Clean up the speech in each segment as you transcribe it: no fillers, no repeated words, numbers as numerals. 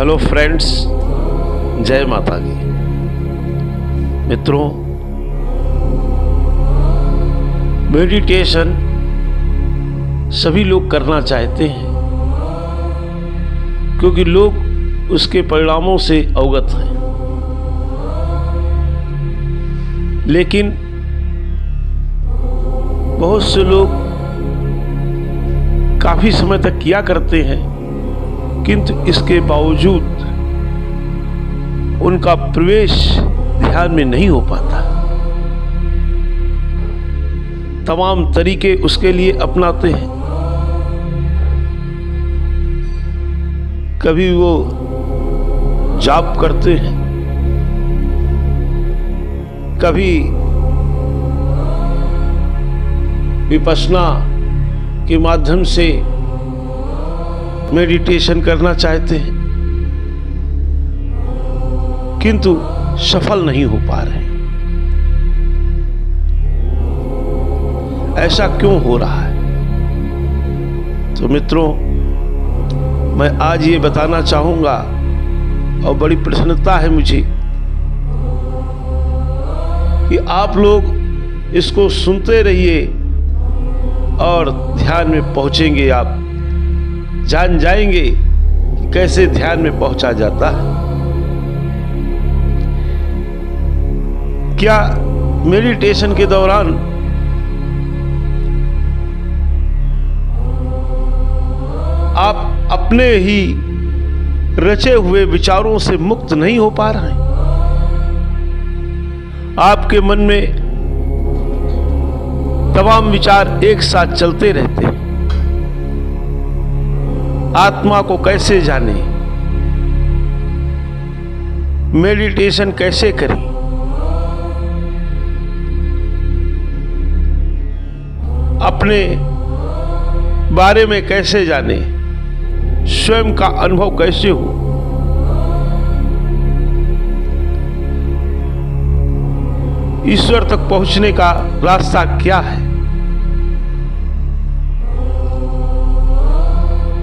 Hello friends, जय माता दी। मित्रों, मेडिटेशन सभी लोग करना चाहते हैं क्योंकि लोग उसके परिणामों से अवगत हैं, लेकिन बहुत से लोग काफी समय तक किया करते हैं, किंतु इसके बावजूद उनका प्रवेश ध्यान में नहीं हो पाता। तमाम तरीके उसके लिए अपनाते हैं। कभी वो जाप करते हैं, कभी विपश्यना के माध्यम से मेडिटेशन करना चाहते हैं, किंतु सफल नहीं हो पा रहे। ऐसा क्यों हो रहा है? तो मित्रों, मैं आज ये बताना चाहूंगा और बड़ी प्रसन्नता है मुझे कि आप लोग इसको सुनते रहिए और ध्यान में पहुंचेंगे। आप जान जाएंगे कि कैसे ध्यान में पहुंचा जाता है। क्या मेडिटेशन के दौरान आप अपने ही रचे हुए विचारों से मुक्त नहीं हो पा रहे हैं? आपके मन में तमाम विचार एक साथ चलते रहते हैं। आत्मा को कैसे जाने, मेडिटेशन कैसे करें, अपने बारे में कैसे जाने, स्वयं का अनुभव कैसे हो, ईश्वर तक पहुंचने का रास्ता क्या है,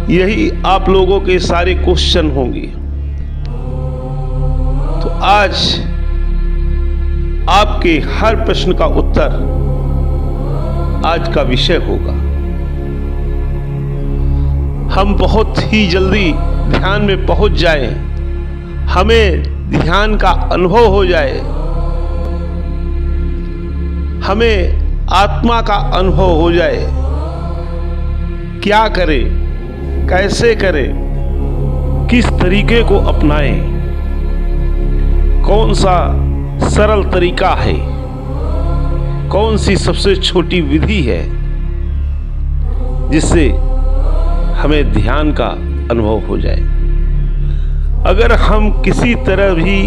यही आप लोगों के सारे क्वेश्चन होंगे। तो आज आपके हर प्रश्न का उत्तर आज का विषय होगा। हम बहुत ही जल्दी ध्यान में पहुंच जाएं, हमें ध्यान का अनुभव हो जाए, हमें आत्मा का अनुभव हो जाए। क्या करें, कैसे करें, किस तरीके को अपनाएं, कौन सा सरल तरीका है, कौन सी सबसे छोटी विधि है जिससे हमें ध्यान का अनुभव हो जाए। अगर हम किसी तरह भी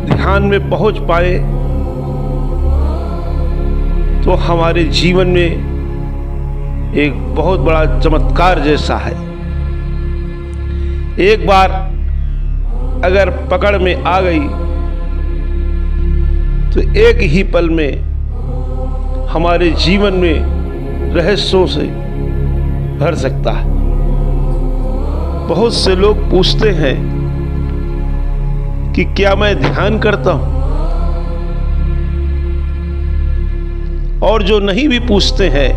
ध्यान में पहुंच पाए तो हमारे जीवन में एक बहुत बड़ा चमत्कार जैसा है। एक बार अगर पकड़ में आ गई तो एक ही पल में हमारे जीवन में रहस्यों से भर सकता है। बहुत से लोग पूछते हैं कि क्या मैं ध्यान करता हूं, और जो नहीं भी पूछते हैं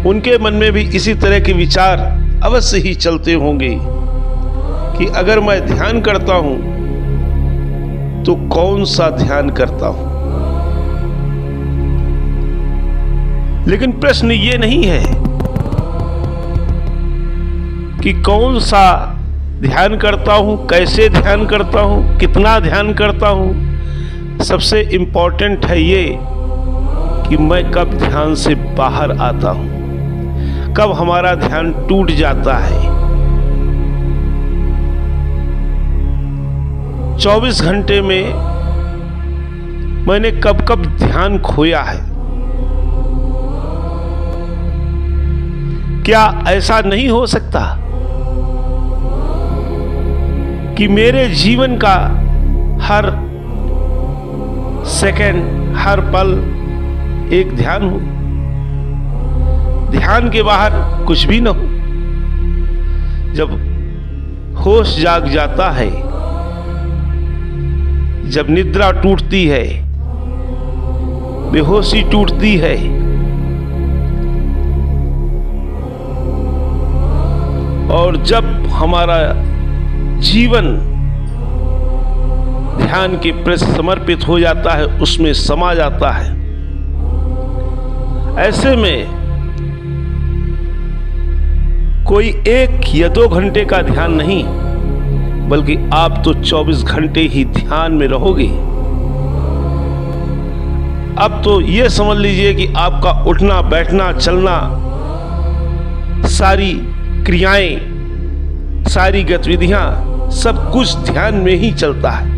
उनके मन में भी इसी तरह के विचार अवश्य ही चलते होंगे कि अगर मैं ध्यान करता हूं तो कौन सा ध्यान करता हूं। लेकिन प्रश्न ये नहीं है कि कौन सा ध्यान करता हूं, कैसे ध्यान करता हूं, कितना ध्यान करता हूं। सबसे इंपॉर्टेंट है ये कि मैं कब ध्यान से बाहर आता हूं, कब हमारा ध्यान टूट जाता है। 24 घंटे में मैंने कब कब ध्यान खोया है। क्या ऐसा नहीं हो सकता कि मेरे जीवन का हर सेकंड, हर पल एक ध्यान हो? ध्यान के बाहर कुछ भी न हो। जब होश जाग जाता है, जब निद्रा टूटती है, बेहोशी टूटती है, और जब हमारा जीवन ध्यान के प्रति समर्पित हो जाता है, उसमें समा जाता है, ऐसे में कोई 1 या 2 घंटे का ध्यान नहीं, बल्कि आप तो 24 घंटे ही ध्यान में रहोगे। अब तो ये समझ लीजिए कि आपका उठना, बैठना, चलना, सारी क्रियाएं, सारी गतिविधियां, सब कुछ ध्यान में ही चलता है।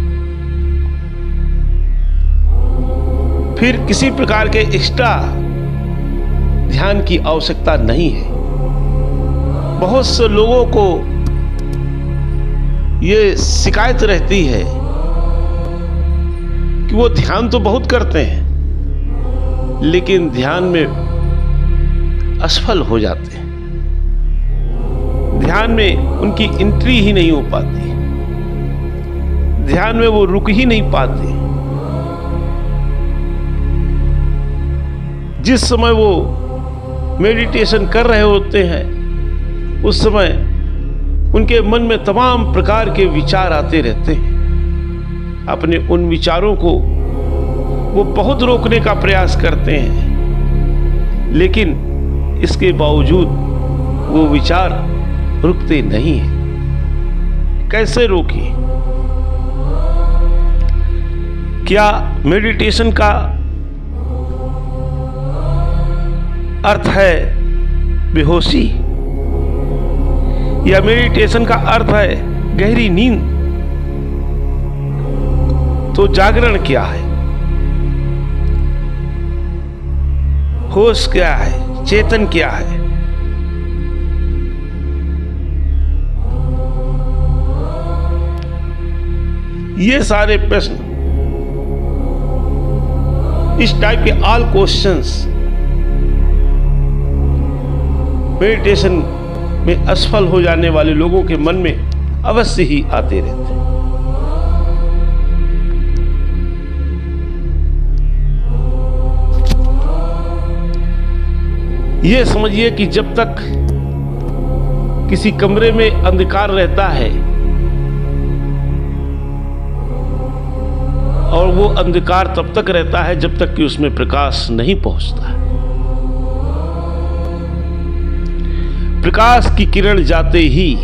फिर किसी प्रकार के एक्स्ट्रा ध्यान की आवश्यकता नहीं है। बहुत से लोगों को ये शिकायत रहती है कि वो ध्यान तो बहुत करते हैं, लेकिन ध्यान में असफल हो जाते हैं। ध्यान में उनकी एंट्री ही नहीं हो पाती, ध्यान में वो रुक ही नहीं पाते। जिस समय वो मेडिटेशन कर रहे होते हैं, उस समय उनके मन में तमाम प्रकार के विचार आते रहते हैं। अपने उन विचारों को वो बहुत रोकने का प्रयास करते हैं, लेकिन इसके बावजूद वो विचार रुकते नहीं हैं। कैसे रोके? क्या मेडिटेशन का अर्थ है बेहोशी, या मेडिटेशन का अर्थ है गहरी नींद? तो जागरण क्या है? होश क्या है? चेतन क्या है? ये सारे प्रश्न, इस टाइप के ऑल क्वेश्चंस मेडिटेशन में असफल हो जाने वाले लोगों के मन में अवश्य ही आते रहते हैं। ये समझिए कि जब तक किसी कमरे में अंधकार रहता है और वो अंधकार तब तक रहता है जब तक कि उसमें प्रकाश नहीं पहुंचता। प्रकाश की किरण जाते ही,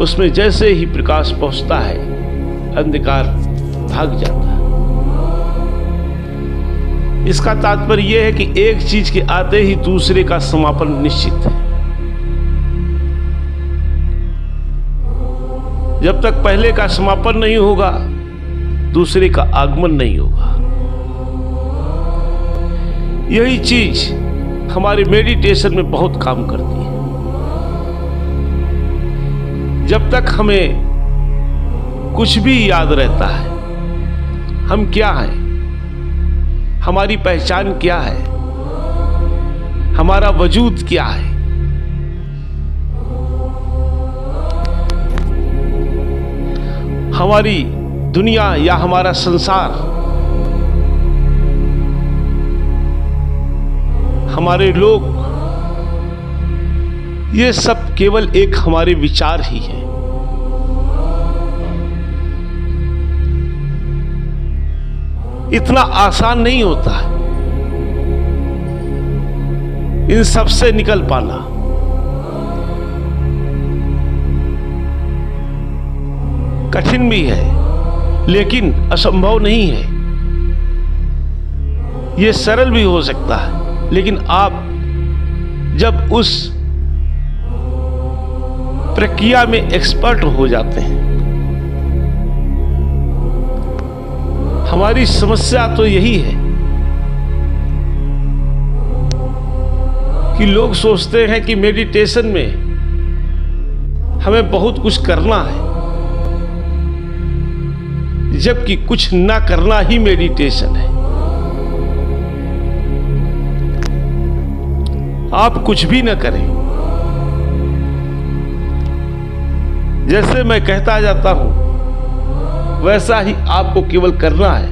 उसमें जैसे ही प्रकाश पहुंचता है, अंधकार भाग जाता है। इसका तात्पर्य यह है कि एक चीज के आते ही दूसरे का समापन निश्चित है। जब तक पहले का समापन नहीं होगा, दूसरे का आगमन नहीं होगा। यही चीज हमारे मेडिटेशन में बहुत काम करती है। जब तक हमें कुछ भी याद रहता है, हम क्या हैं, हमारी पहचान क्या है, हमारा वजूद क्या है, हमारी दुनिया या हमारा संसार, हमारे लोग, ये सब केवल एक हमारे विचार ही हैं। इतना आसान नहीं होता है इन सब से निकल पाना। कठिन भी है, लेकिन असंभव नहीं है। यह सरल भी हो सकता है, लेकिन आप जब उस प्रक्रिया में एक्सपर्ट हो जाते हैं। हमारी समस्या तो यही है कि लोग सोचते हैं कि मेडिटेशन में हमें बहुत कुछ करना है, जबकि कुछ ना करना ही मेडिटेशन है। आप कुछ भी न करें, जैसे मैं कहता जाता हूं वैसा ही आपको केवल करना है,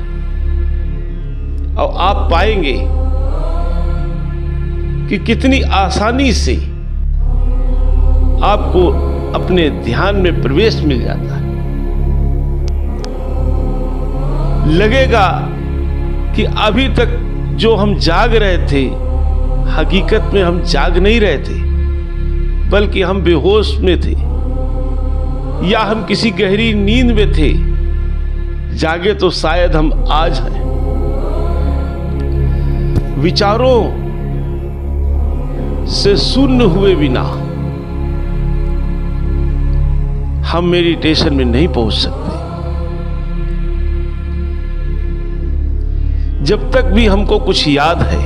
और आप पाएंगे कि कितनी आसानी से आपको अपने ध्यान में प्रवेश मिल जाता है। लगेगा कि अभी तक जो हम जाग रहे थे, हकीकत में हम जाग नहीं रहे थे, बल्कि हम बेहोश में थे, या हम किसी गहरी नींद में थे। जागे तो शायद हम आज हैं। विचारों से शून्य हुए बिना हम मेडिटेशन में नहीं पहुंच सकते। जब तक भी हमको कुछ याद है,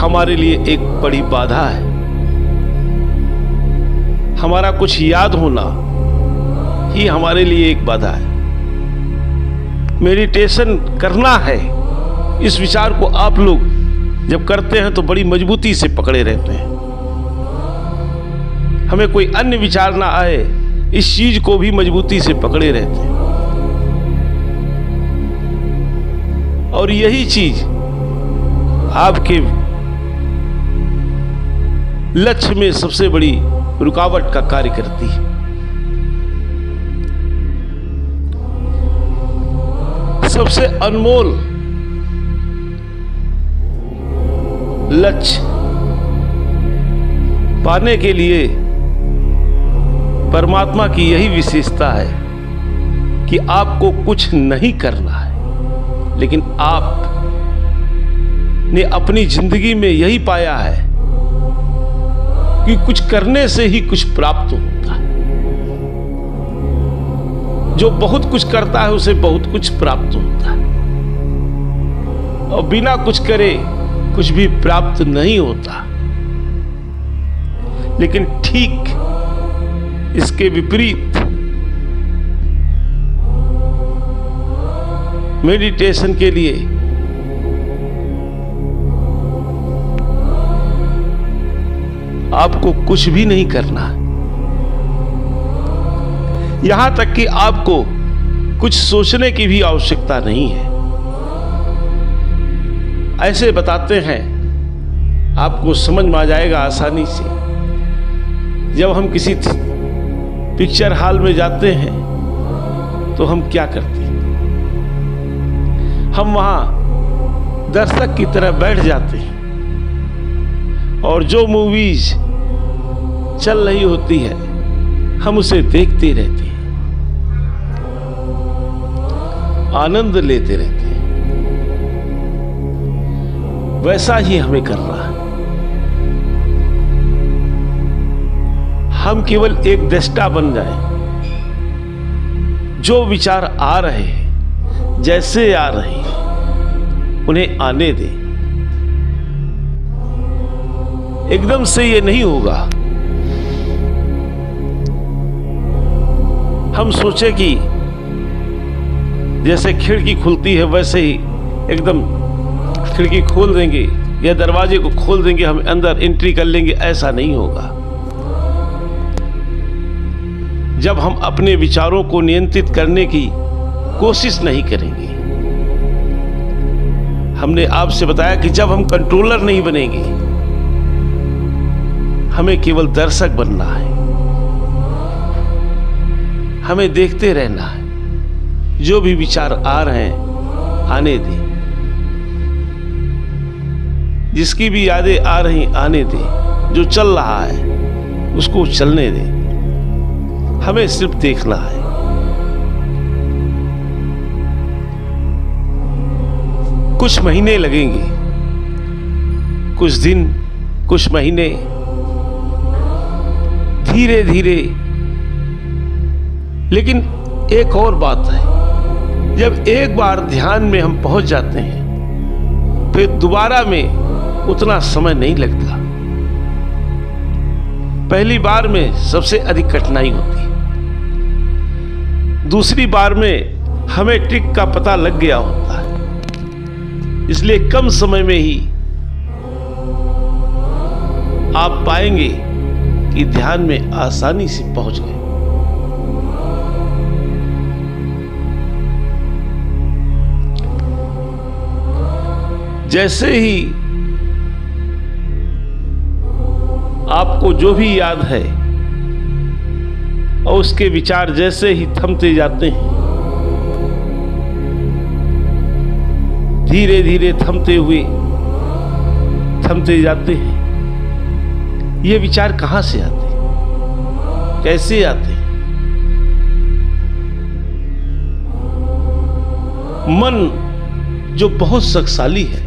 हमारे लिए एक बड़ी बाधा है। हमारा कुछ याद होना ही हमारे लिए एक बाधा है। मेडिटेशन करना है, इस विचार को आप लोग जब करते हैं तो बड़ी मजबूती से पकड़े रहते हैं। हमें कोई अन्य विचार ना आए, इस चीज को भी मजबूती से पकड़े रहते हैं। और यही चीज आपके लक्ष्य में सबसे बड़ी रुकावट का कार्य करती है। सबसे अनमोल लक्ष्य पाने के लिए परमात्मा की यही विशेषता है कि आपको कुछ नहीं करना है, लेकिन आप ने अपनी जिंदगी में यही पाया है कि कुछ करने से ही कुछ प्राप्त होता है। जो बहुत कुछ करता है उसे बहुत कुछ प्राप्त होता है, और बिना कुछ करे कुछ भी प्राप्त नहीं होता। लेकिन ठीक इसके विपरीत मेडिटेशन के लिए आपको कुछ भी नहीं करना है। यहां तक कि आपको कुछ सोचने की भी आवश्यकता नहीं है। ऐसे बताते हैं, आपको समझ में आ जाएगा आसानी से। जब हम किसी पिक्चर हॉल में जाते हैं तो हम क्या करते हैं? हम वहां दर्शक की तरह बैठ जाते हैं और जो मूवीज चल रही होती है हम उसे देखते रहते हैं, आनंद लेते रहते हैं। वैसा ही हमें करना है। हम केवल एक दृष्टा बन जाएं। जो विचार आ रहे हैं, जैसे आ रहे हैं, उन्हें आने दें। एकदम से ये नहीं होगा। हम सोचे कि जैसे खिड़की खुलती है वैसे ही एकदम खिड़की खोल देंगे या दरवाजे को खोल देंगे, हम अंदर एंट्री कर लेंगे। ऐसा नहीं होगा। जब हम अपने विचारों को नियंत्रित करने की कोशिश नहीं करेंगे। हमने आपसे बताया कि जब हम कंट्रोलर नहीं बनेंगे, हमें केवल दर्शक बनना है। हमें देखते रहना है। जो भी विचार आ रहे हैं आने दें, जिसकी भी यादें आ रही आने दें। जो चल रहा है उसको चलने दें। हमें सिर्फ देखना है। कुछ महीने लगेंगे, कुछ दिन, कुछ महीने, धीरे धीरे। लेकिन एक और बात है, जब एक बार ध्यान में हम पहुंच जाते हैं फिर दोबारा में उतना समय नहीं लगता। पहली बार में सबसे अधिक कठिनाई होती है। दूसरी बार में हमें ट्रिक का पता लग गया होता है। इसलिए कम समय में ही आप पाएंगे कि ध्यान में आसानी से पहुंच गए। जैसे ही आपको जो भी याद है और उसके विचार जैसे ही थमते जाते हैं, धीरे धीरे थमते जाते हैं, ये विचार कहां से आते हैं, कैसे आते हैं? मन जो बहुत शक्तिशाली है,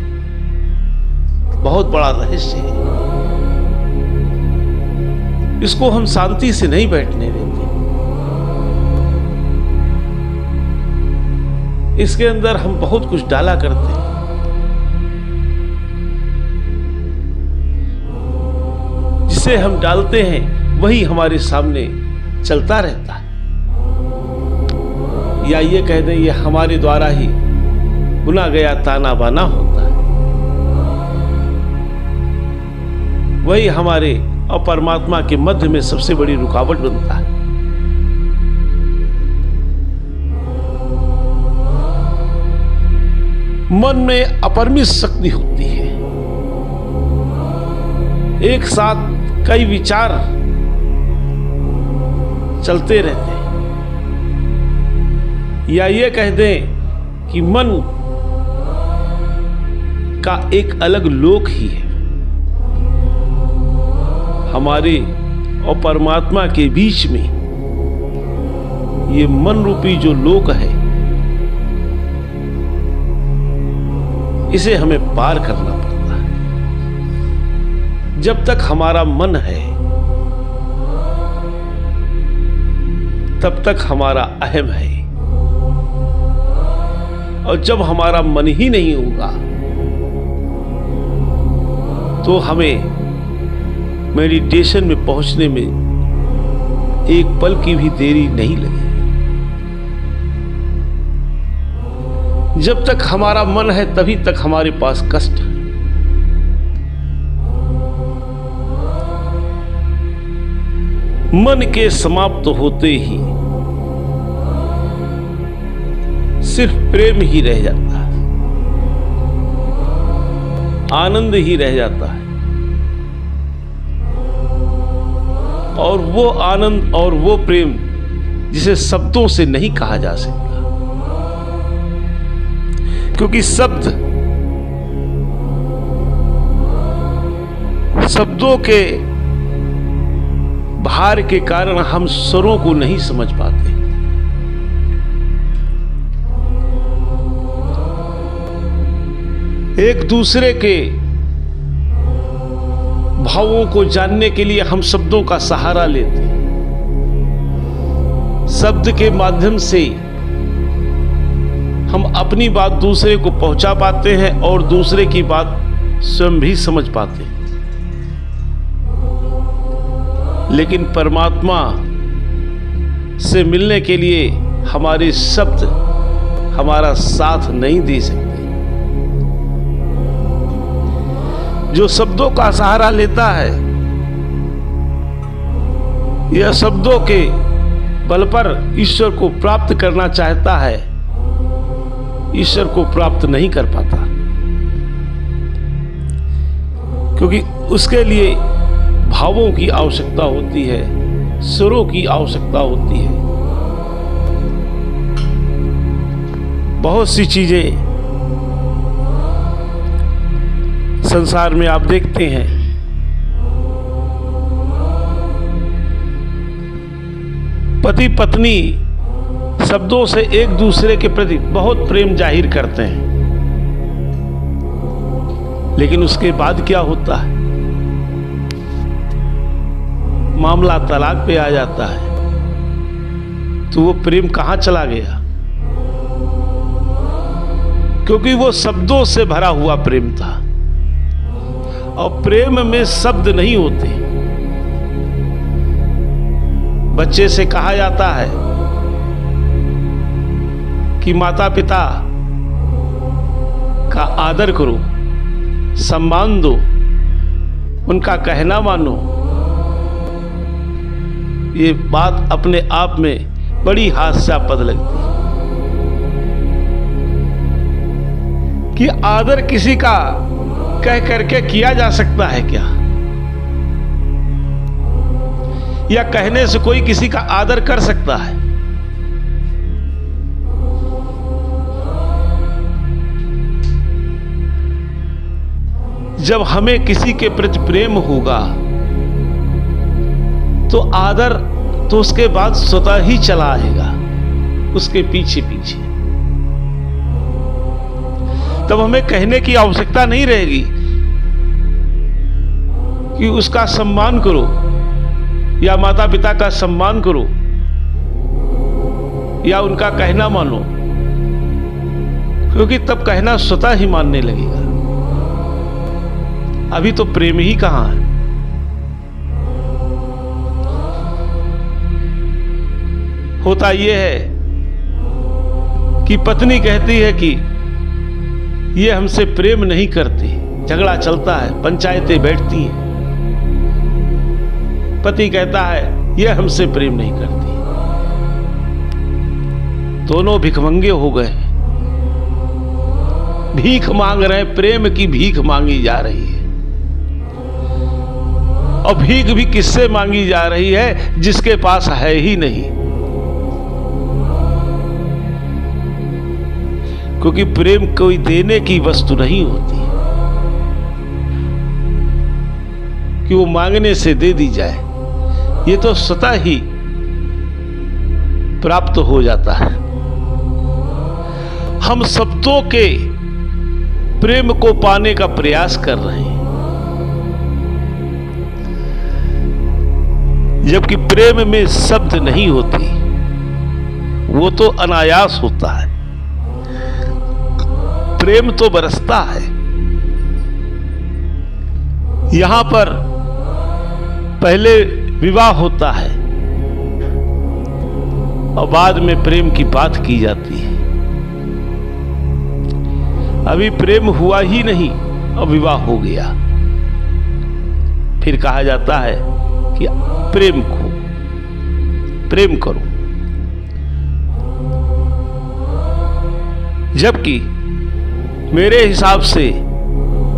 बहुत बड़ा रहस्य है, इसको हम शांति से नहीं बैठने देते। इसके अंदर हम बहुत कुछ डाला करते हैं। जिसे हम डालते हैं वही हमारे सामने चलता रहता है, या ये कह दें ये हमारे द्वारा ही बुना गया ताना बाना होता है। वही हमारे और परमात्मा के मध्य में सबसे बड़ी रुकावट बनता है। मन में अपरिमित शक्ति होती है। एक साथ कई विचार चलते रहते हैं, या ये कह दें कि मन का एक अलग लोक ही है। हमारे और परमात्मा के बीच में ये मन रूपी जो लोक है, इसे हमें पार करना पड़ता है। जब तक हमारा मन है तब तक हमारा अहम है, और जब हमारा मन ही नहीं होगा तो हमें मेडिटेशन में पहुंचने में एक पल की भी देरी नहीं लगी। जब तक हमारा मन है तभी तक हमारे पास कष्ट है। मन के समाप्त होते ही सिर्फ प्रेम ही रह जाता है, आनंद ही रह जाता है। और वो आनंद और वो प्रेम जिसे शब्दों से नहीं कहा जा सकता, क्योंकि शब्दों के भार के कारण हम स्वरों को नहीं समझ पाते। एक दूसरे के भावों को जानने के लिए हम शब्दों का सहारा लेते हैं। शब्द के माध्यम से हम अपनी बात दूसरे को पहुंचा पाते हैं और दूसरे की बात स्वयं भी समझ पाते हैं। लेकिन परमात्मा से मिलने के लिए हमारे शब्द हमारा साथ नहीं दे सकते। जो शब्दों का सहारा लेता है, यह शब्दों के बल पर ईश्वर को प्राप्त करना चाहता है, ईश्वर को प्राप्त नहीं कर पाता, क्योंकि उसके लिए भावों की आवश्यकता होती है, सुरों की आवश्यकता होती है। बहुत सी चीजें संसार में आप देखते हैं, पति पत्नी शब्दों से एक दूसरे के प्रति बहुत प्रेम जाहिर करते हैं, लेकिन उसके बाद क्या होता है? मामला तलाक पे आ जाता है। तो वो प्रेम कहां चला गया? क्योंकि वो शब्दों से भरा हुआ प्रेम था, और प्रेम में शब्द नहीं होते। बच्चे से कहा जाता है कि माता पिता का आदर करो, सम्मान दो, उनका कहना मानो, ये बात अपने आप में बड़ी हास्यास्पद लगती है कि आदर किसी का कह करके किया जा सकता है क्या, या कहने से कोई किसी का आदर कर सकता है? जब हमें किसी के प्रति प्रेम होगा तो आदर तो उसके बाद स्वतः ही चला आएगा, उसके पीछे पीछे। तब हमें कहने की आवश्यकता नहीं रहेगी कि उसका सम्मान करो या माता पिता का सम्मान करो या उनका कहना मानो, क्योंकि तब कहना स्वतः ही मानने लगेगा। अभी तो प्रेम ही कहां है। होता यह है कि पत्नी कहती है कि ये हमसे प्रेम नहीं करती, झगड़ा चलता है, पंचायतें बैठती हैं। पति कहता है ये हमसे प्रेम नहीं करती। दोनों भिखमंगे हो गए, भीख मांग रहे हैं, प्रेम की भीख मांगी जा रही है। और भीख भी किससे मांगी जा रही है? जिसके पास है ही नहीं। क्योंकि प्रेम कोई देने की वस्तु नहीं होती कि वो मांगने से दे दी जाए, ये तो स्वतः ही प्राप्त हो जाता है। हम शब्दों के प्रेम को पाने का प्रयास कर रहे हैं, जबकि प्रेम में शब्द नहीं होती, वो तो अनायास होता है। प्रेम तो बरसता है। यहां पर पहले विवाह होता है और बाद में प्रेम की बात की जाती है। अभी प्रेम हुआ ही नहीं और विवाह हो गया, फिर कहा जाता है कि प्रेम करो। जबकि मेरे हिसाब से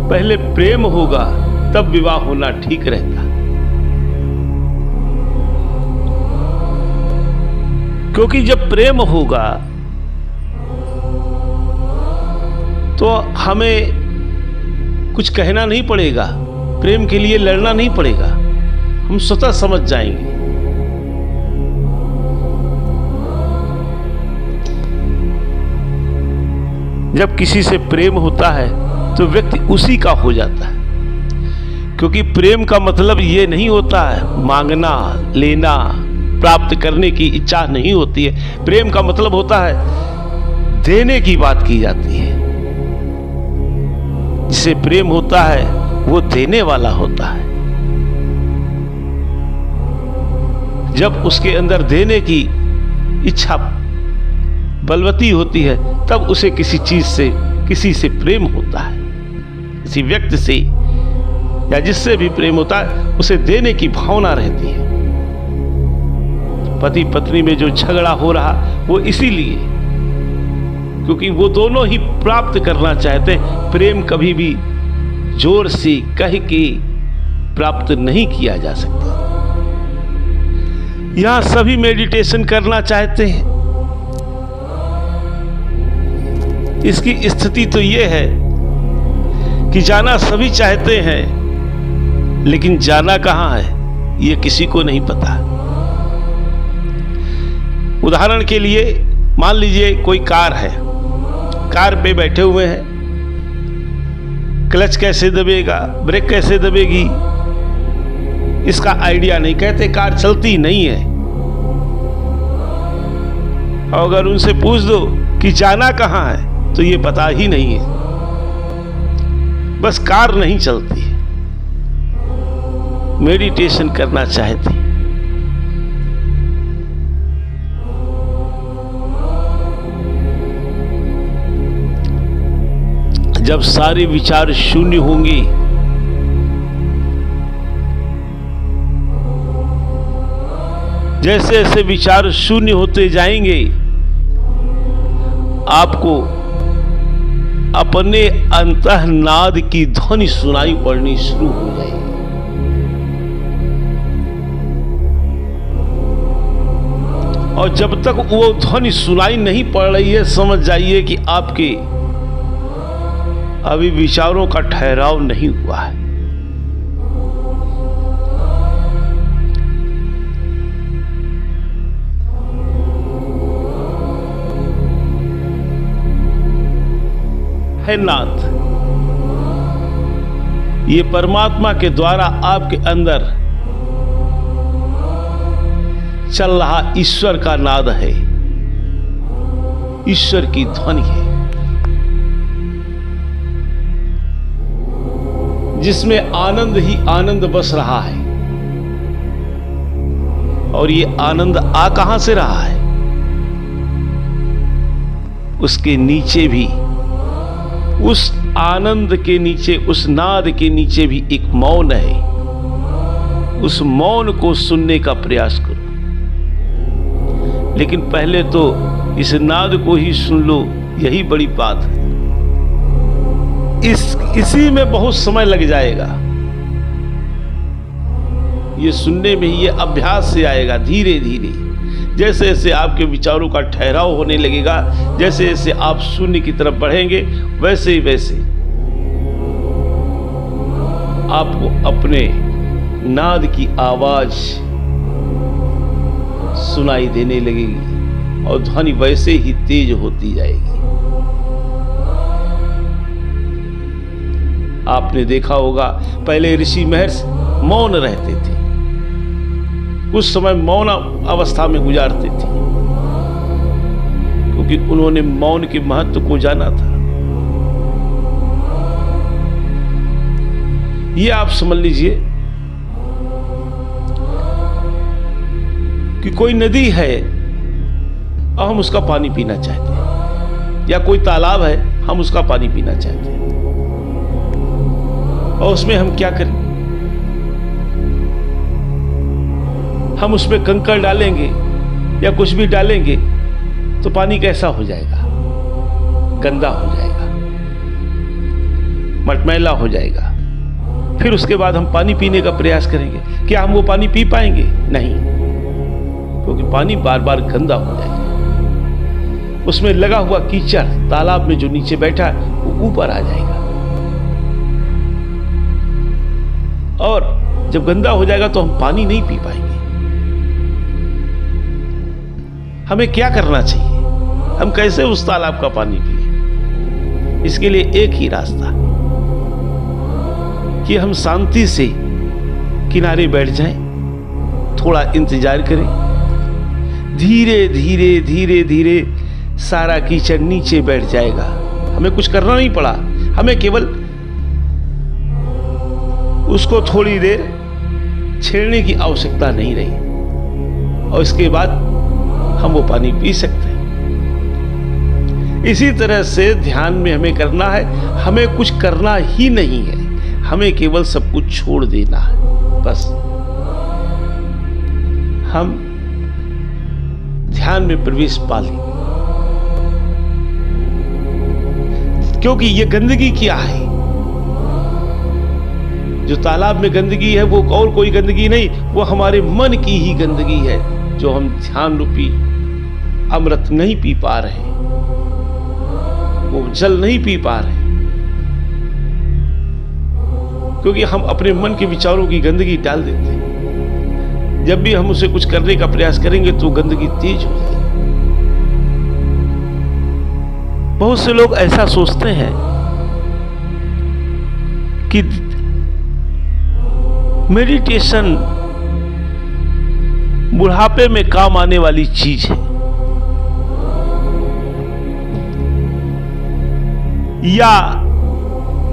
पहले प्रेम होगा तब विवाह होना ठीक रहता, क्योंकि जब प्रेम होगा तो हमें कुछ कहना नहीं पड़ेगा, प्रेम के लिए लड़ना नहीं पड़ेगा, हम स्वतः समझ जाएंगे। जब किसी से प्रेम होता है तो व्यक्ति उसी का हो जाता है, क्योंकि प्रेम का मतलब ये नहीं होता है मांगना, लेना, प्राप्त करने की इच्छा नहीं होती है। प्रेम का मतलब होता है देने की बात की जाती है। जिसे प्रेम होता है वो देने वाला होता है। जब उसके अंदर देने की इच्छा बलवती होती है तब उसे किसी चीज से, किसी से प्रेम होता है। किसी व्यक्ति से या जिससे भी प्रेम होता है उसे देने की भावना रहती है। पति पत्नी में जो झगड़ा हो रहा वो इसीलिए, क्योंकि वो दोनों ही प्राप्त करना चाहते हैं। प्रेम कभी भी जोर से कह के प्राप्त नहीं किया जा सकता। यहां सभी मेडिटेशन करना चाहते हैं। इसकी स्थिति तो यह है कि जाना सभी चाहते हैं, लेकिन जाना कहां है यह किसी को नहीं पता। उदाहरण के लिए मान लीजिए कोई कार है, कार पे बैठे हुए हैं, क्लच कैसे दबेगा, ब्रेक कैसे दबेगी, इसका आइडिया नहीं। कहते कार चलती नहीं है। और अगर उनसे पूछ दो कि जाना कहां है तो ये पता ही नहीं है, बस कार नहीं चलती। मेडिटेशन करना चाहते, जब सारे विचार शून्य होंगे जैसे जैसे विचार शून्य होते जाएंगे, आपको अपने अंतःनाद की ध्वनि सुनाई पड़नी शुरू हो जाएगी। और जब तक वो ध्वनि सुनाई नहीं पड़ रही है, समझ जाइए कि आपके अभी विचारों का ठहराव नहीं हुआ है। नाथ, ये परमात्मा के द्वारा आपके अंदर चल रहा ईश्वर का नाद है, ईश्वर की ध्वनि है, जिसमें आनंद ही आनंद बस रहा है। और ये आनंद आ कहां से रहा है? उसके नीचे भी, उस आनंद के नीचे, उस नाद के नीचे भी एक मौन है। उस मौन को सुनने का प्रयास करो। लेकिन पहले तो इस नाद को ही सुन लो, यही बड़ी बात है। इसी में बहुत समय लग जाएगा। ये सुनने में ही, ये अभ्यास से आएगा, धीरे धीरे। जैसे जैसे आपके विचारों का ठहराव होने लगेगा, जैसे जैसे आप शून्य की तरफ बढ़ेंगे, वैसे ही वैसे आपको अपने नाद की आवाज सुनाई देने लगेगी और ध्वनि वैसे ही तेज होती जाएगी। आपने देखा होगा, पहले ऋषि महर्षि मौन रहते थे, कुछ समय मौन अवस्था में गुजारते थे, क्योंकि उन्होंने मौन के महत्व को जाना था। ये आप समझ लीजिए कि कोई नदी है और हम उसका पानी पीना चाहते हैं, या कोई तालाब है, हम उसका पानी पीना चाहते हैं, और उसमें हम क्या करें? हम उसमें कंकड़ डालेंगे या कुछ भी डालेंगे तो पानी कैसा हो जाएगा? गंदा हो जाएगा, मटमैला हो जाएगा। फिर उसके बाद हम पानी पीने का प्रयास करेंगे, क्या हम वो पानी पी पाएंगे? नहीं, क्योंकि पानी बार बार गंदा हो जाएगा। उसमें लगा हुआ कीचड़ तालाब में जो नीचे बैठा है वो ऊपर आ जाएगा, और जब गंदा हो जाएगा तो हम पानी नहीं पी पाएंगे। हमें क्या करना चाहिए? हम कैसे उस तालाब का पानी पिए? इसके लिए एक ही रास्ता, कि हम शांति से किनारे बैठ जाएं, थोड़ा इंतजार करें। धीरे धीरे धीरे धीरे सारा कीचड़ नीचे बैठ जाएगा। हमें कुछ करना नहीं पड़ा, हमें केवल उसको थोड़ी देर छेड़ने की आवश्यकता नहीं रही, और इसके बाद हम वो पानी पी सकते हैं। इसी तरह से ध्यान में हमें करना है, हमें कुछ करना ही नहीं है, हमें केवल सब कुछ छोड़ देना है। बस हम ध्यान में प्रवेश पा लेंगे। क्योंकि ये गंदगी क्या है? जो तालाब में गंदगी है वो और कोई गंदगी नहीं, वो हमारे मन की ही गंदगी है, जो हम ध्यान रूपी अमृत नहीं पी पा रहे, वो जल नहीं पी पा रहे, क्योंकि हम अपने मन के विचारों की गंदगी डाल देते हैं। जब भी हम उसे कुछ करने का प्रयास करेंगे तो गंदगी तेज हो जाएगी। बहुत से लोग ऐसा सोचते हैं कि मेडिटेशन बुढ़ापे में काम आने वाली चीज है, या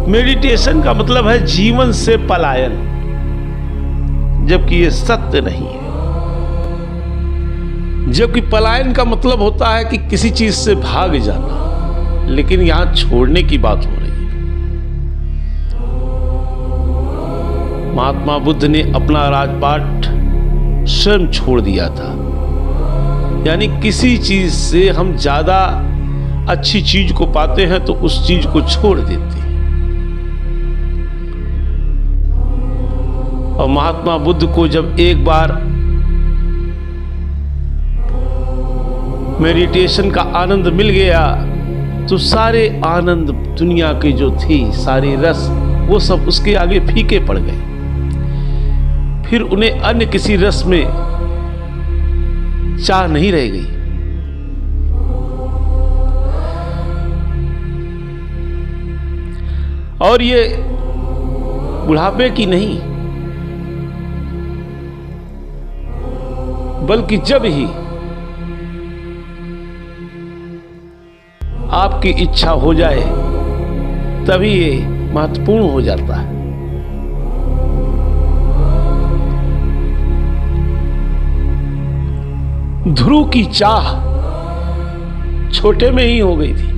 मेडिटेशन का मतलब है जीवन से पलायन, जबकि यह सत्य नहीं है। जबकि पलायन का मतलब होता है कि किसी चीज से भाग जाना, लेकिन यहां छोड़ने की बात हो रही है। महात्मा बुद्ध ने अपना राजपाट स्वयं छोड़ दिया था, यानी किसी चीज से हम ज्यादा अच्छी चीज को पाते हैं तो उस चीज को छोड़ देते हैं। और महात्मा बुद्ध को जब एक बार मेडिटेशन का आनंद मिल गया तो सारे आनंद दुनिया के जो थे, सारे रस, वो सब उसके आगे फीके पड़ गए। फिर उन्हें अन्य किसी रस में चाह नहीं रह गई। और ये बुढ़ापे की नहीं, बल्कि जब ही आपकी इच्छा हो जाए तभी ये महत्वपूर्ण हो जाता है। ध्रुव की चाह छोटे में ही हो गई थी,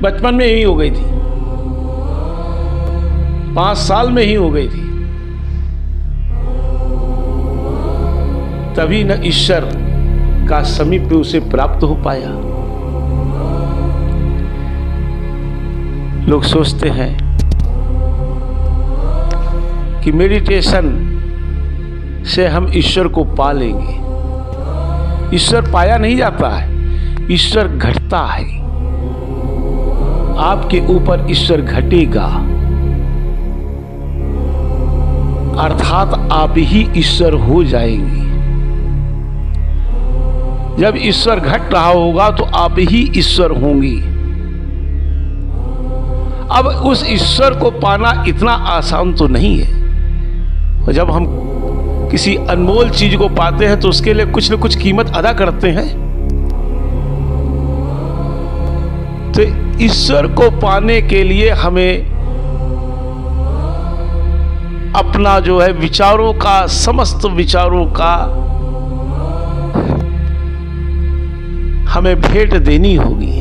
बचपन में ही हो गई थी, 5 साल में ही हो गई थी। तभी न ईश्वर का समीप उसे प्राप्त हो पाया। लोग सोचते हैं कि मेडिटेशन से हम ईश्वर को पा लेंगे। ईश्वर पाया नहीं जाता है, ईश्वर घटता है। आपके ऊपर ईश्वर घटेगा, अर्थात आप ही ईश्वर हो जाएंगे। जब ईश्वर घट रहा होगा तो आप ही ईश्वर होंगी। अब उस ईश्वर को पाना इतना आसान तो नहीं है। और जब हम किसी अनमोल चीज को पाते हैं तो उसके लिए कुछ न कुछ कीमत अदा करते हैं। तो ईश्वर को पाने के लिए हमें अपना जो है विचारों का, समस्त विचारों का हमें भेंट देनी होगी।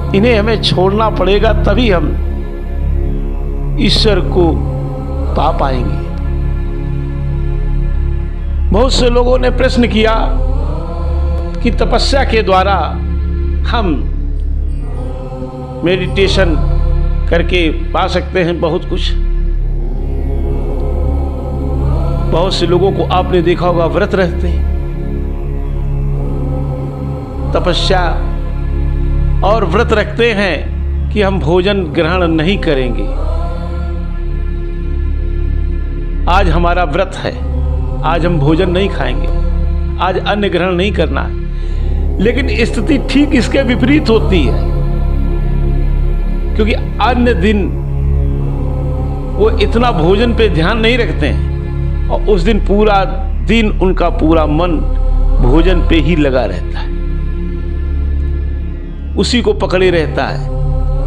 इन्हें हमें छोड़ना पड़ेगा, तभी हम ईश्वर को पा पाएंगे। बहुत से लोगों ने प्रश्न किया कि तपस्या के द्वारा हम मेडिटेशन करके पा सकते हैं बहुत कुछ। बहुत से लोगों को आपने देखा होगा व्रत रहते हैं, तपस्या और व्रत रखते हैं कि हम भोजन ग्रहण नहीं करेंगे। आज हमारा व्रत है, आज हम भोजन नहीं खाएंगे, आज अन्न ग्रहण नहीं करना है। लेकिन स्थिति ठीक इसके विपरीत होती है, क्योंकि अन्य दिन वो इतना भोजन पे ध्यान नहीं रखते हैं और उस दिन पूरा दिन उनका पूरा मन भोजन पे ही लगा रहता है, उसी को पकड़े रहता है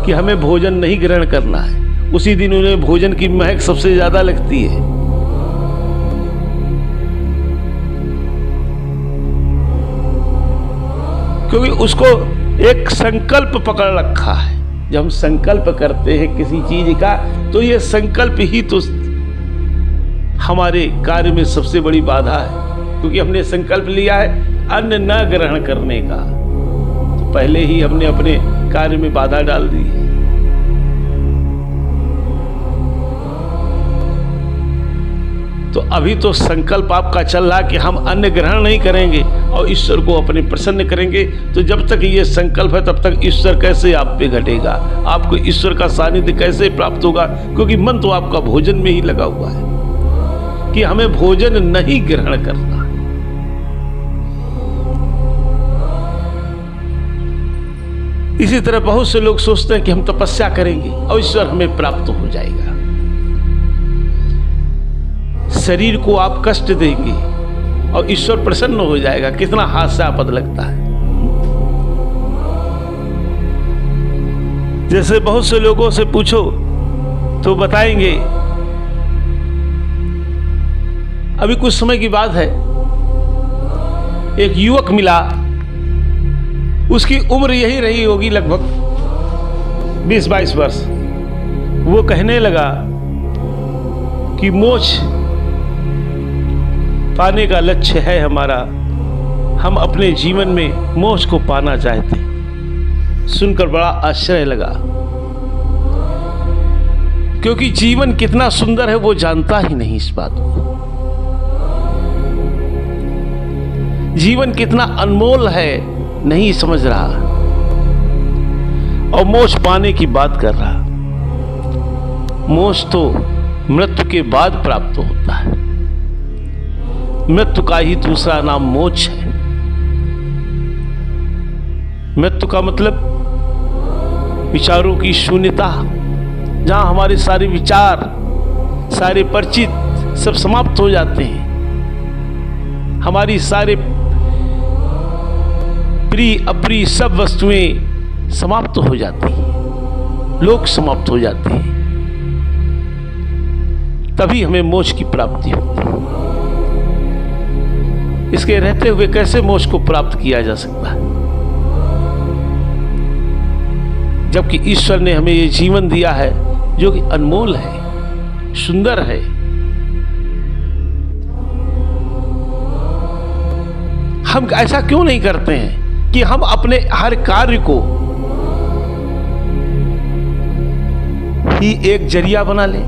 कि हमें भोजन नहीं ग्रहण करना है। उसी दिन उन्हें भोजन की महक सबसे ज्यादा लगती है। क्योंकि उसको एक संकल्प पकड़ रखा है। जब हम संकल्प करते हैं किसी चीज का तो ये संकल्प ही तो हमारे कार्य में सबसे बड़ी बाधा है। क्योंकि हमने संकल्प लिया है अन्न न ग्रहण करने का, तो पहले ही हमने अपने कार्य में बाधा डाल दी है। तो अभी तो संकल्प आपका चल रहा कि हम अन्न ग्रहण नहीं करेंगे और ईश्वर को अपने प्रसन्न करेंगे। तो जब तक ये संकल्प है तब तक ईश्वर कैसे आप पे घटेगा, आपको ईश्वर का सानिध्य कैसे प्राप्त होगा? क्योंकि मन तो आपका भोजन में ही लगा हुआ है कि हमें भोजन नहीं ग्रहण करना। इसी तरह बहुत से लोग सोचते हैं कि हम तपस्या करेंगे और ईश्वर हमें प्राप्त हो जाएगा। शरीर को आप कष्ट देंगे और ईश्वर प्रसन्न हो जाएगा। कितना हास्यास्पद लगता है। जैसे बहुत से लोगों से पूछो तो बताएंगे, अभी कुछ समय की बात है, एक युवक मिला, उसकी उम्र यही रही होगी लगभग 20-22 वर्ष। वो कहने लगा कि मोक्ष पाने का लक्ष्य है हमारा, हम अपने जीवन में मोक्ष को पाना चाहते हैं। सुनकर बड़ा आश्चर्य लगा, क्योंकि जीवन कितना सुंदर है वो जानता ही नहीं इस बात को। जीवन कितना अनमोल है नहीं समझ रहा, और मोक्ष पाने की बात कर रहा। मोक्ष तो मृत्यु के बाद प्राप्त होता है। मृत्यु का ही दूसरा नाम मोक्ष है। मृत्यु का मतलब विचारों की शून्यता, जहां हमारे सारे विचार, सारे परिचित सब समाप्त हो जाते हैं। हमारी सारे प्रिय अप्रिय सब वस्तुएं समाप्त हो जाती हैं, लोग समाप्त हो जाते हैं। तभी हमें मोक्ष की प्राप्ति होती है। इसके रहते हुए कैसे मोक्ष को प्राप्त किया जा सकता है, जबकि ईश्वर ने हमें ये जीवन दिया है जो कि अनमोल है, सुंदर है। हम ऐसा क्यों नहीं करते हैं कि हम अपने हर कार्य को ही एक जरिया बना लें।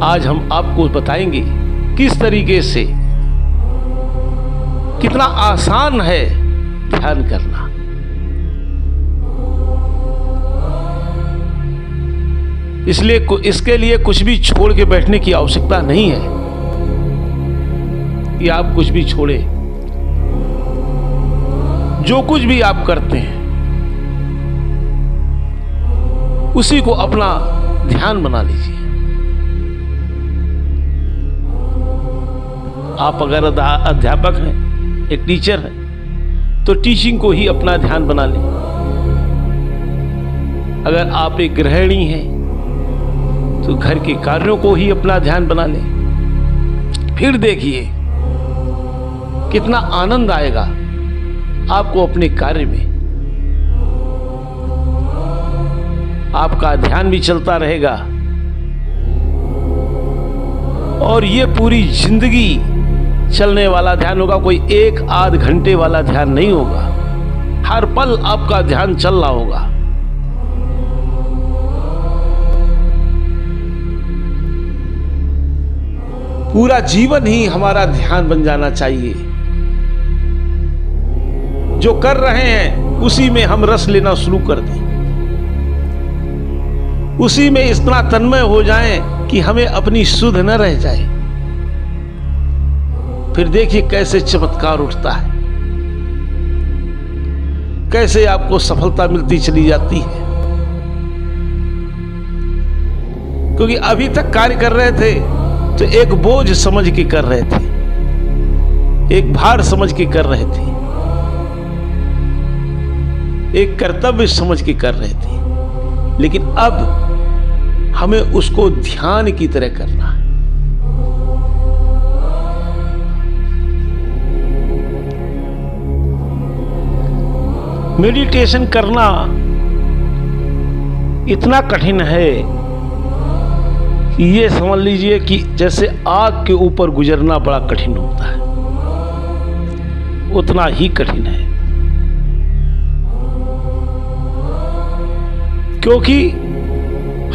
आज हम आपको बताएंगे किस तरीके से, कितना आसान है ध्यान करना। इसलिए इसके लिए कुछ भी छोड़ के बैठने की आवश्यकता नहीं है कि आप कुछ भी छोड़े। जो कुछ भी आप करते हैं उसी को अपना ध्यान बना लीजिए। आप अगर अध्यापक हैं, एक टीचर है, तो टीचिंग को ही अपना ध्यान बना लें। अगर आप एक गृहिणी हैं तो घर के कार्यों को ही अपना ध्यान बना लें। फिर देखिए कितना आनंद आएगा आपको अपने कार्य में। आपका ध्यान भी चलता रहेगा और ये पूरी जिंदगी चलने वाला ध्यान होगा। कोई एक आध घंटे वाला ध्यान नहीं होगा। हर पल आपका ध्यान चल रहा होगा। पूरा जीवन ही हमारा ध्यान बन जाना चाहिए। जो कर रहे हैं उसी में हम रस लेना शुरू कर दें, उसी में इतना तन्मय हो जाएं कि हमें अपनी सुध न रह जाए। फिर देखिए कैसे चमत्कार उठता है, कैसे आपको सफलता मिलती चली जाती है। क्योंकि अभी तक कार्य कर रहे थे तो एक बोझ समझ के कर रहे थे, एक भार समझ के कर रहे थे, एक कर्तव्य समझ के कर रहे थे। लेकिन अब हमें उसको ध्यान की तरह करना है। मेडिटेशन करना इतना कठिन है कि ये समझ लीजिए कि जैसे आग के ऊपर गुजरना बड़ा कठिन होता है, उतना ही कठिन है। क्योंकि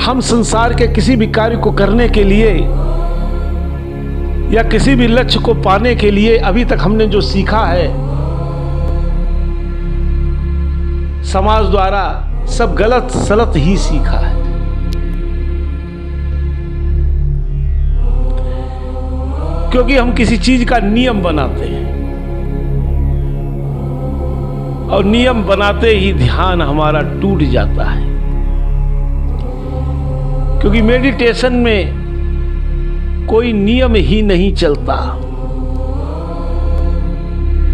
हम संसार के किसी भी कार्य को करने के लिए या किसी भी लक्ष्य को पाने के लिए अभी तक हमने जो सीखा है समाज द्वारा, सब गलत सलत ही सीखा है। क्योंकि हम किसी चीज का नियम बनाते हैं और नियम बनाते ही ध्यान हमारा टूट जाता है। क्योंकि मेडिटेशन में कोई नियम ही नहीं चलता।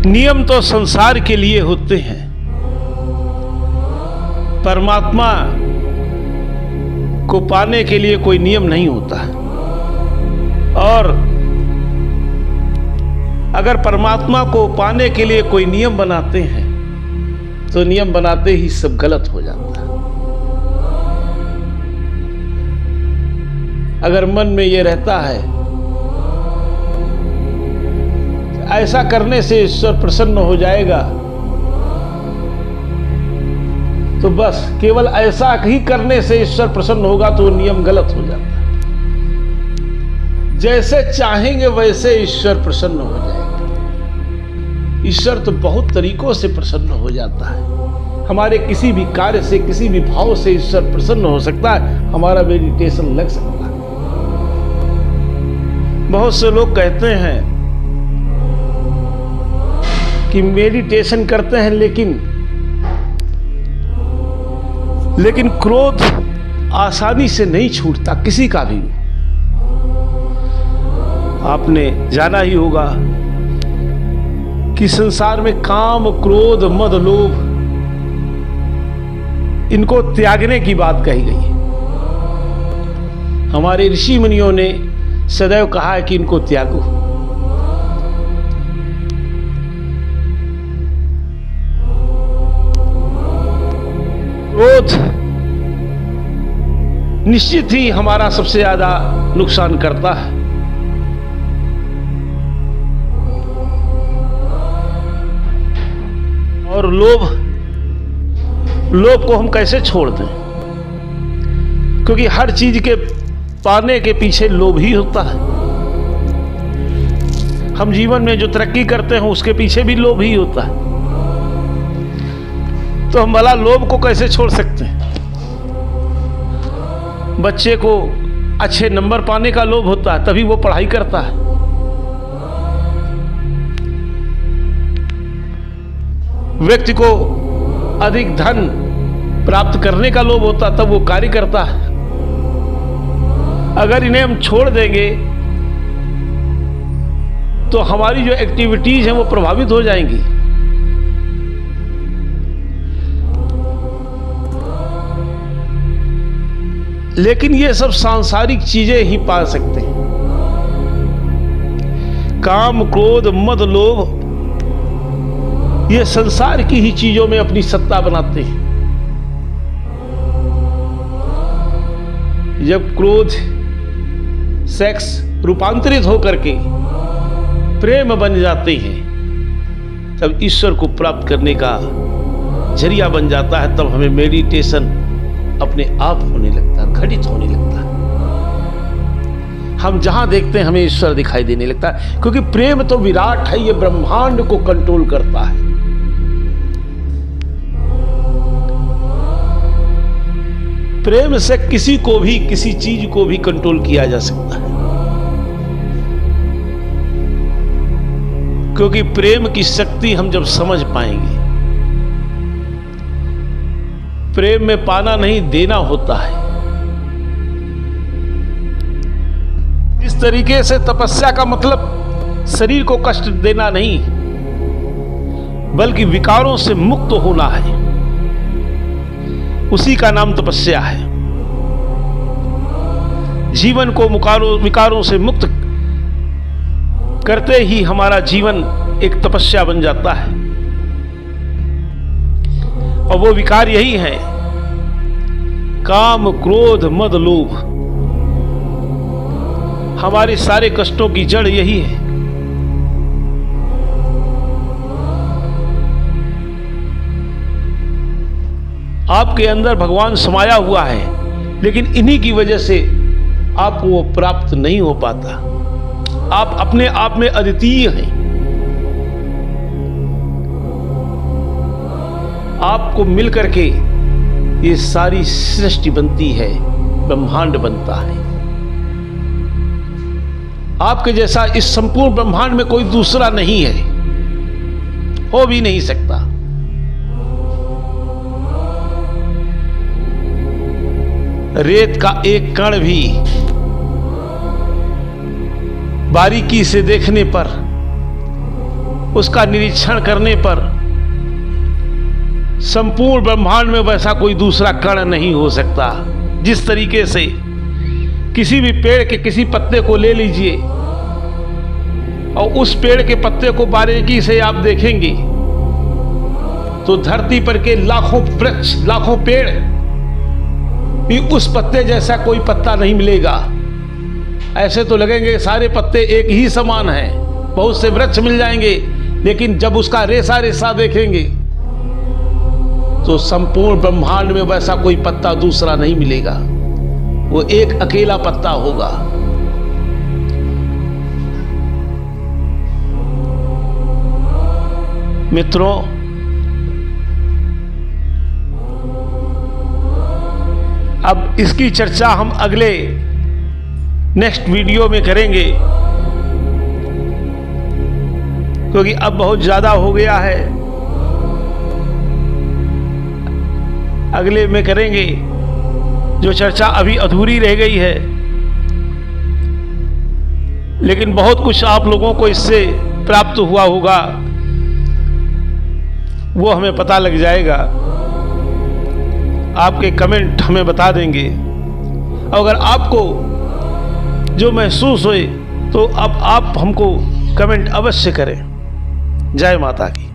नियम तो संसार के लिए होते हैं, परमात्मा को पाने के लिए कोई नियम नहीं होता है। और अगर परमात्मा को पाने के लिए कोई नियम बनाते हैं तो नियम बनाते ही सब गलत हो जाता है। अगर मन में ये रहता है ऐसा करने से ईश्वर प्रसन्न हो जाएगा, तो बस केवल ऐसा ही करने से ईश्वर प्रसन्न होगा तो नियम गलत हो जाता है। जैसे चाहेंगे वैसे ईश्वर प्रसन्न हो जाएगा। ईश्वर तो बहुत तरीकों से प्रसन्न हो जाता है। हमारे किसी भी कार्य से, किसी भी भाव से ईश्वर प्रसन्न हो सकता है, हमारा मेडिटेशन लग सकता है। बहुत से लोग कहते हैं कि मेडिटेशन करते हैं लेकिन क्रोध आसानी से नहीं छूटता, किसी का भी। आपने जाना ही होगा कि संसार में काम, क्रोध, मद, लोभ, इनको त्यागने की बात कही गई है। हमारे ऋषि मुनियों ने सदैव कहा है कि इनको त्यागो। क्रोध निश्चित ही हमारा सबसे ज्यादा नुकसान करता है। और लोभ को हम कैसे छोड़ दें? क्योंकि हर चीज के पाने के पीछे लोभ ही होता है। हम जीवन में जो तरक्की करते हैं उसके पीछे भी लोभ ही होता है। तो हम भला लोभ को कैसे छोड़ सकते हैं? बच्चे को अच्छे नंबर पाने का लोभ होता है, तभी वो पढ़ाई करता है। व्यक्ति को अधिक धन प्राप्त करने का लोभ होता है, तब वो कार्य करता है। अगर इन्हें हम छोड़ देंगे तो हमारी जो एक्टिविटीज हैं वो प्रभावित हो जाएंगी। लेकिन ये सब सांसारिक चीजें ही पा सकते हैं। काम, क्रोध, मद, लोभ, ये संसार की ही चीजों में अपनी सत्ता बनाते हैं। जब क्रोध, सेक्स रूपांतरित होकर के प्रेम बन जाते हैं, तब ईश्वर को प्राप्त करने का जरिया बन जाता है। तब हमें मेडिटेशन अपने आप होने लगता है, घटित होने लगता है। हम जहां देखते हैं हमें ईश्वर दिखाई देने लगता है, क्योंकि प्रेम तो विराट है, ये ब्रह्मांड को कंट्रोल करता है। प्रेम से किसी को भी, किसी चीज को भी कंट्रोल किया जा सकता है, क्योंकि प्रेम की शक्ति हम जब समझ पाएंगे, प्रेम में पाना नहीं देना होता है। इस तरीके से तपस्या का मतलब शरीर को कष्ट देना नहीं, बल्कि विकारों से मुक्त होना है। उसी का नाम तपस्या है। जीवन को विकारों से मुक्त करते ही हमारा जीवन एक तपस्या बन जाता है। और वो विकार यही है, काम, क्रोध, मद, लोभ। हमारे सारे कष्टों की जड़ यही है। आपके अंदर भगवान समाया हुआ है, लेकिन इन्हीं की वजह से आपको वो प्राप्त नहीं हो पाता। आप अपने आप में अद्वितीय हैं। आपको मिलकर के ये सारी सृष्टि बनती है, ब्रह्मांड बनता है। आपके जैसा इस संपूर्ण ब्रह्मांड में कोई दूसरा नहीं है, हो भी नहीं सकता। रेत का एक कण भी बारीकी से देखने पर, उसका निरीक्षण करने पर, संपूर्ण ब्रह्मांड में वैसा कोई दूसरा कण नहीं हो सकता। जिस तरीके से किसी भी पेड़ के किसी पत्ते को ले लीजिए और उस पेड़ के पत्ते को बारीकी से आप देखेंगे तो धरती पर के लाखों वृक्ष, लाखों पेड़ भी उस पत्ते जैसा कोई पत्ता नहीं मिलेगा। ऐसे तो लगेंगे सारे पत्ते एक ही समान हैं, बहुत से वृक्ष मिल जाएंगे, लेकिन जब उसका रेशा रेशा देखेंगे तो संपूर्ण ब्रह्मांड में वैसा कोई पत्ता दूसरा नहीं मिलेगा, वो एक अकेला पत्ता होगा। मित्रों, अब इसकी चर्चा हम अगले नेक्स्ट वीडियो में करेंगे, क्योंकि अब बहुत ज़्यादा हो गया है। अगले में करेंगे, जो चर्चा अभी अधूरी रह गई है, लेकिन बहुत कुछ आप लोगों को इससे प्राप्त हुआ होगा, वो हमें पता लग जाएगा। आपके कमेंट हमें बता देंगे। अगर आपको जो महसूस होए तो अब आप हमको कमेंट अवश्य करें। जय माता की।